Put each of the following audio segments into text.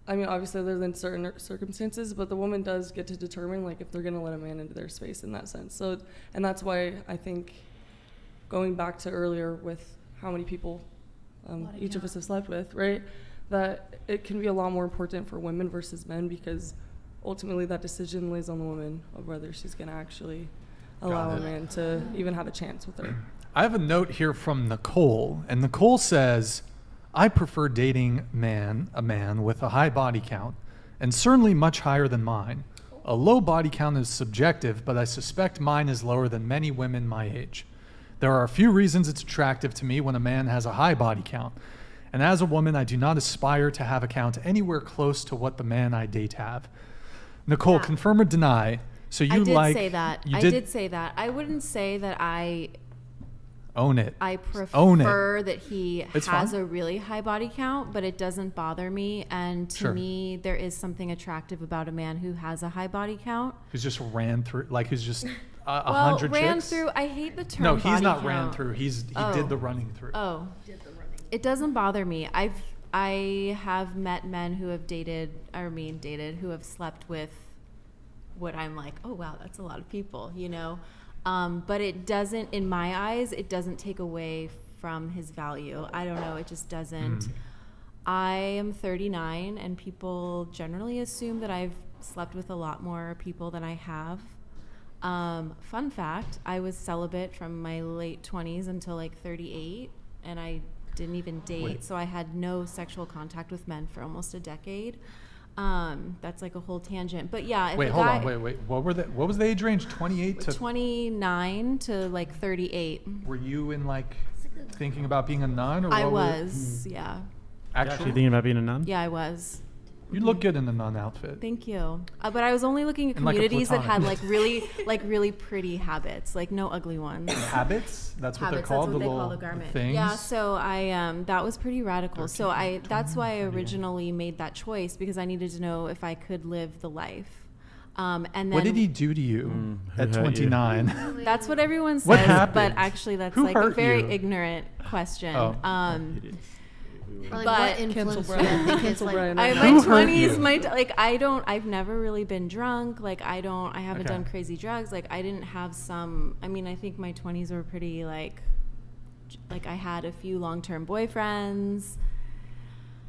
I mean, obviously there's in certain circumstances, but the woman does get to determine like if they're going to let a man into their space in that sense. So, and that's why I think going back to earlier with how many people each of us have slept with, right? That it can be a lot more important for women versus men, because ultimately that decision lays on the woman of whether she's going to actually allow a man to even have a chance with her. I have a note here from Nicole, and Nicole says, I prefer dating a man with a high body count, and certainly much higher than mine. A low body count is subjective, but I suspect mine is lower than many women my age. There are a few reasons it's attractive to me when a man has a high body count. And as a woman, I do not aspire to have a count anywhere close to what the man I date have. Nicole, confirm or deny? So you I did say that. I wouldn't say that I own it. I prefer that he It's has fine. a really high body count, but it doesn't bother me. And to me, there is something attractive about a man who has a high body count. Who's just ran through, like who's just 100 ran chicks? through. I hate the term. No, he's body not count. ran through. He did the running through. Oh, it doesn't bother me. I have met men who have dated who have slept with what I'm like, oh wow, that's a lot of people, you know. But it doesn't, in my eyes, it doesn't take away from his value. I don't know, it just doesn't. I am 39, and people generally assume that I've slept with a lot more people than I have. Fun fact, I was celibate from my late 20s until like 38, and I didn't even date, so I had no sexual contact with men for almost a decade. That's like a whole tangent, but yeah. Wait, hold on. What was the age range? 28 to 29 to like 38. Were you in like thinking about being a nun, or I what was, yeah. Actually thinking about being a nun? Yeah, I was. You look good in the nun outfit. Thank you. But I was only looking at communities that had like really pretty habits, like no ugly ones. Habits? That's what they're called. That's what the they call little the garment. things. Yeah. So I that was pretty radical. So that's why I originally made that choice, because I needed to know if I could live the life. And then what did he do to you at 29? That's what everyone says. What happened? But actually, that's Who like a hurt very you? ignorant question. Or like But what influenced you? I think it's like my Who hurt 20s, I've never really been drunk. Like I haven't done crazy drugs. Like I didn't have I think my 20s were pretty like I had a few long-term boyfriends.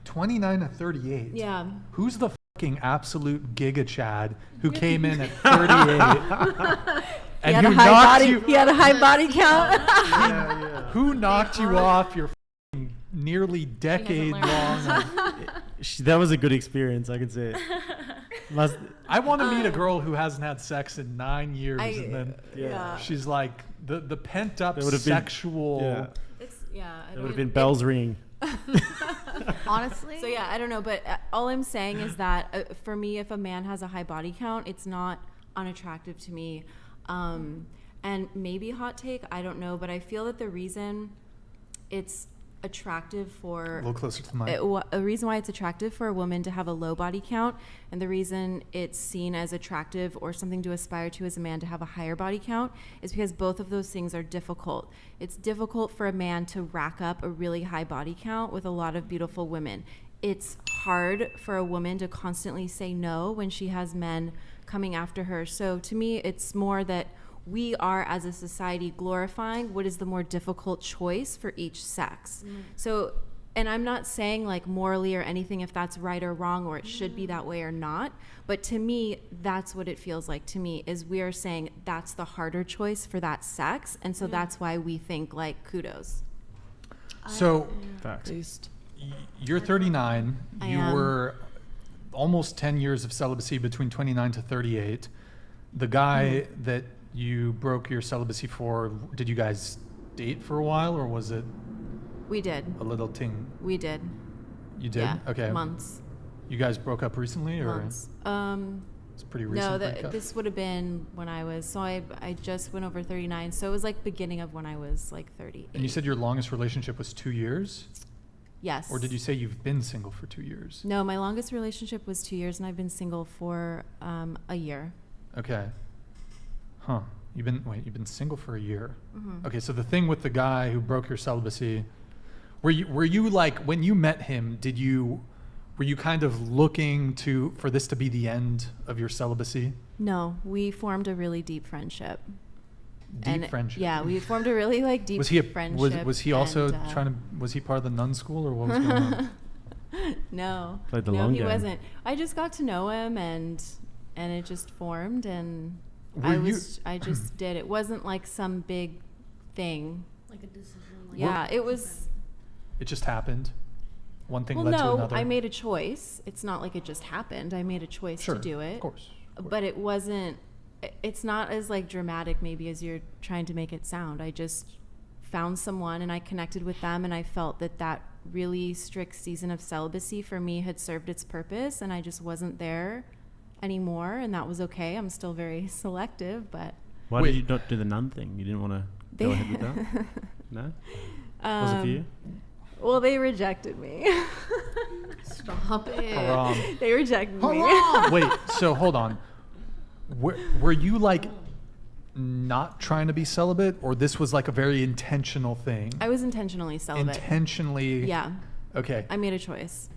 29 to 38. Yeah. Who's the fucking absolute giga Chad who came in at 38? And who knocked you? He had a high body count. Who knocked you off your fucking nearly decade-long? That was a good experience, I could say. I want to meet a girl who hasn't had sex in 9 years, and then she's like the pent-up sexual. It would have been bells ringing. honestly. So yeah, I don't know, but all I'm saying is that for me, if a man has a high body count, it's not unattractive to me. And maybe hot take, I don't know, but I feel that the reason it's attractive for A little closer to the mic. a reason why it's attractive for a woman to have a low body count, and the reason it's seen as attractive or something to aspire to as a man to have a higher body count, is because both of those things are difficult. It's difficult for a man to rack up a really high body count with a lot of beautiful women. It's hard for a woman to constantly say no when she has men coming after her. So to me, it's more that we are, as a society, glorifying what is the more difficult choice for each sex. So, and I'm not saying like morally or anything if that's right or wrong or it should be that way or not, but to me, that's what it feels like to me, is we are saying that's the harder choice for that sex, and so that's why we think like kudos. So, Facts. you're 39. I You am. were almost 10 years of celibacy between 29 to 38. The guy that you broke your celibacy for, did you guys date for a while, or was it We did. a little ting? We did. You did? Yeah. Okay. Months. You guys broke up recently, or Months. it's pretty recent? No, breakup? this would have been when I just went over 39, so it was like beginning of when I was like 38. And you said your longest relationship was 2 years? Yes. Or did you say you've been single for 2 years? No, my longest relationship was 2 years, and I've been single for a year. Okay. Huh. You've been single for a year. Mm-hmm. Okay, so the thing with the guy who broke your celibacy, were you like, when you met him, were you kind of looking for this to be the end of your celibacy? No, we formed a really deep friendship. Friendship. Yeah, we formed a really like deep friendship. Was he also and, was he part of the nun school, or what was going on? No, Played the no, long he game. wasn't. I just got to know him, and it just formed, and Were I just did. It wasn't like some big thing. Like a decision. Like Yeah, it was. It just happened. One thing Well, led to no, another. I made a choice. It's not like it just happened. I made a choice Sure, to do it. of course. But it wasn't. It's not as like dramatic maybe as you're trying to make it sound. I just found someone and I connected with them, and I felt that really strict season of celibacy for me had served its purpose, and I just wasn't there anymore, and that was okay. I'm still very selective, but Why Wait. did you not do the nun thing? You didn't want to go ahead with that? No? Was it for you? Well, they rejected me. Stop it. Haram. They rejected me. Wait, so hold on. Were you like not trying to be celibate, or this was like a very intentional thing? I was intentionally celibate. Intentionally. Yeah, Okay. I made a choice.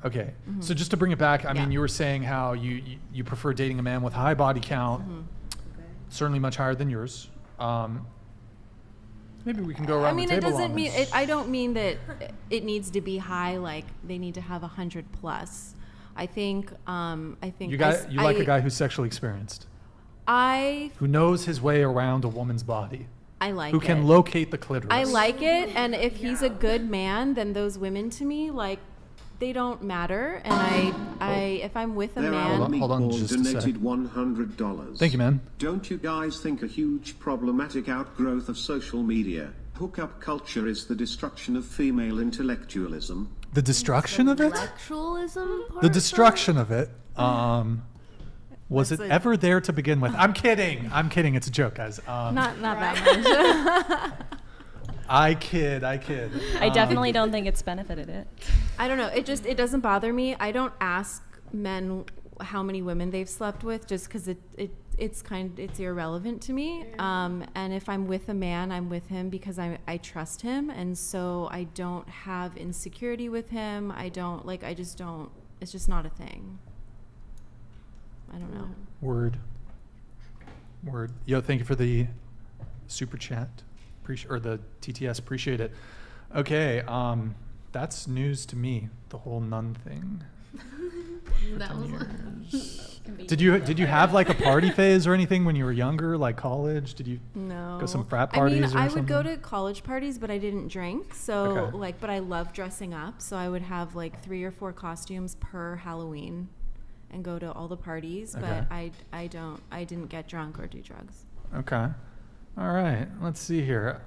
Okay. So just to bring it back, I mean, Yeah. you were saying how you prefer dating a man with a high body count, certainly much higher than yours. Maybe we can go around I mean, the it table doesn't on mean this. I don't mean that it needs to be high. Like they need to have 100 plus. I think. You like a guy who's sexually experienced, I who knows his way around a woman's body, like who it. can locate the clitoris. I like it, and if he's a good man, then those women to me, like, they don't matter. And I if I'm with a There man, are Hold on meatball just a sec. donated $100. Thank you, man. Don't you guys think a huge problematic outgrowth of social media, hookup culture, is the destruction of female intellectualism? The destruction of it? Intellectualism part The of destruction of it. Was it That's a- ever there to begin with? I'm kidding. I'm kidding. It's a joke, guys. not that much. I kid. I definitely don't think it's benefited it. I don't know. It doesn't bother me. I don't ask men how many women they've slept with, just because it's irrelevant to me. And if I'm with a man, I'm with him because I trust him, and so I don't have insecurity with him. I just don't. It's just not a thing. I don't know. Word. Yo, thank you for the super chat. Or the TTS. Appreciate it. Okay. That's news to me. The whole nun thing. That was Did you have like a party phase or anything when you were younger, like college? Did you No. go some frat parties? I mean, or I would go something? to college parties, but I didn't drink. So Okay. but I love dressing up. So I would have like 3 or 4 costumes per Halloween, and go to all the parties. Okay. But I didn't get drunk or do drugs. Okay. All right. Let's see here.